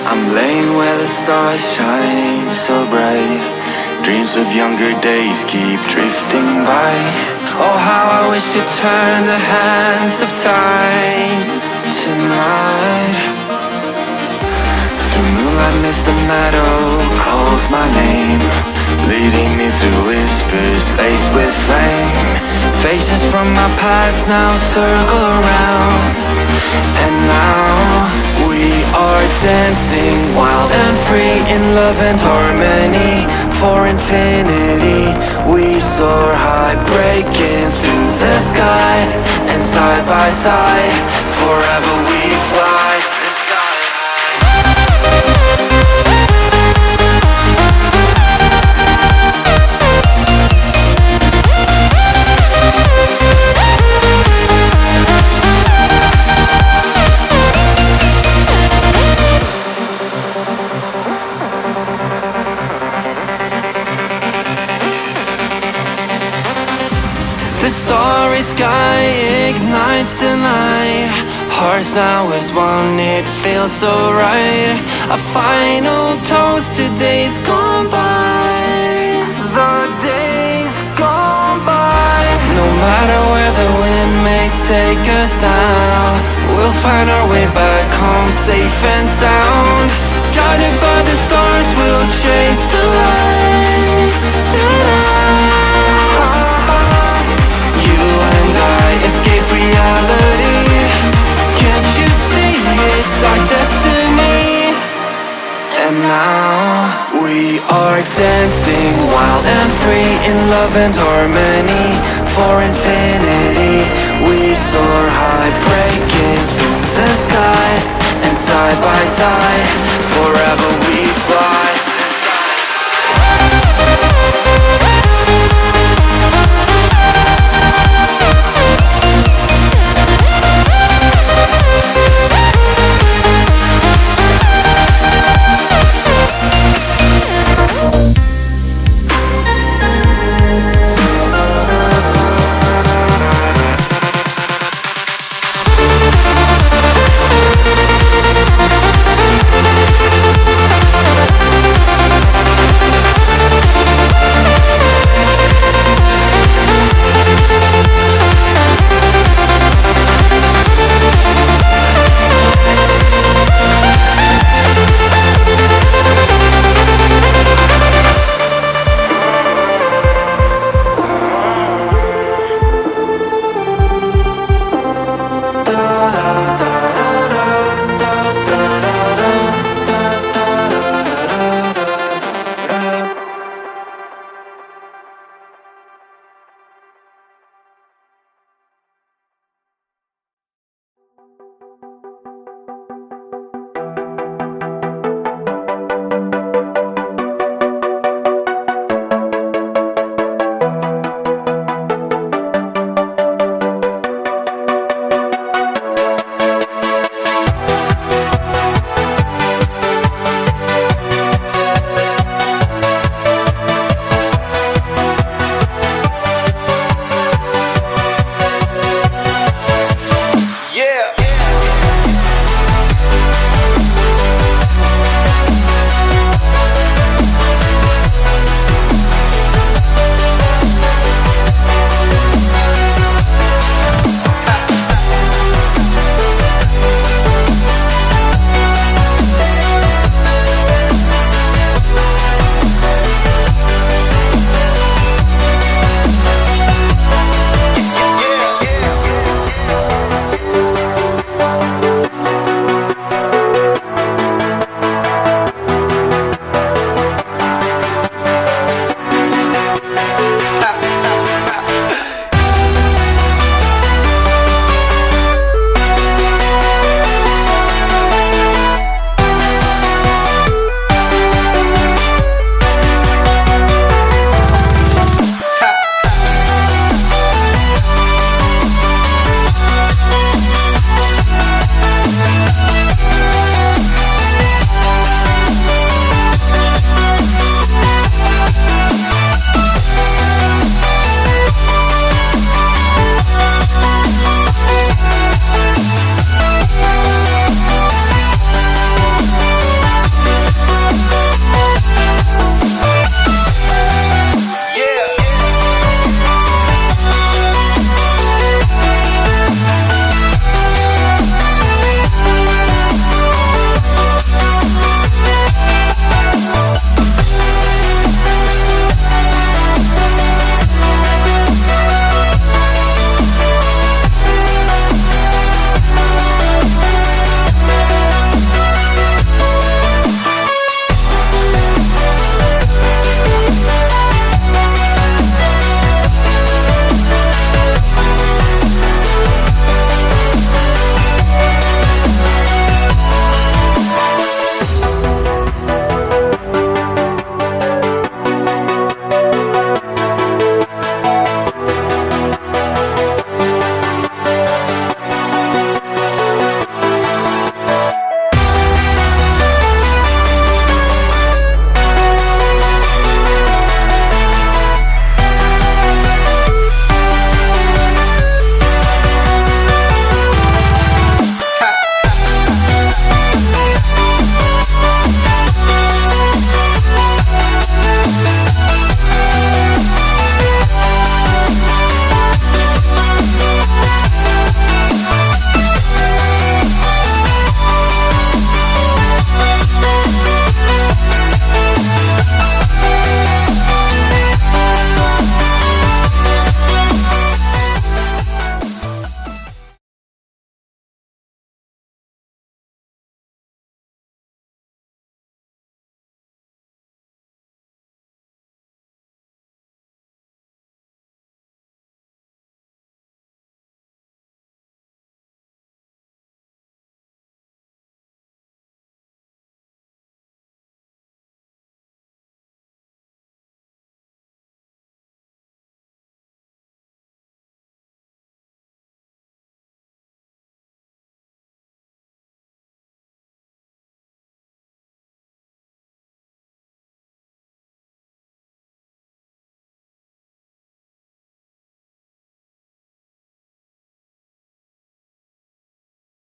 I'm laying where the stars shine so bright. Dreams of younger days keep drifting by. Oh, how I wish to turn the hands of time tonight. Through moonlight mist, the meadow calls my name, leading me through whispers laced with flame. Faces from my past now circle around, and now we are dancing wild and free in love and harmony. For infinity we soar high, breaking through the sky, and side by side forever we fly. The sky The starry sky ignites the night. Hearts now as one, it feels so right. A final toast to days gone by. The days gone by. No matter where the wind may take us now, we'll find our way back home safe and sound. Guided by the stars, we'll chase the light tonight. Escape reality. Can't you see it's our destiny? And now we are dancing wild and free in love and harmony. For infinity we soar high, breaking through the sky, and side by side forever we fly.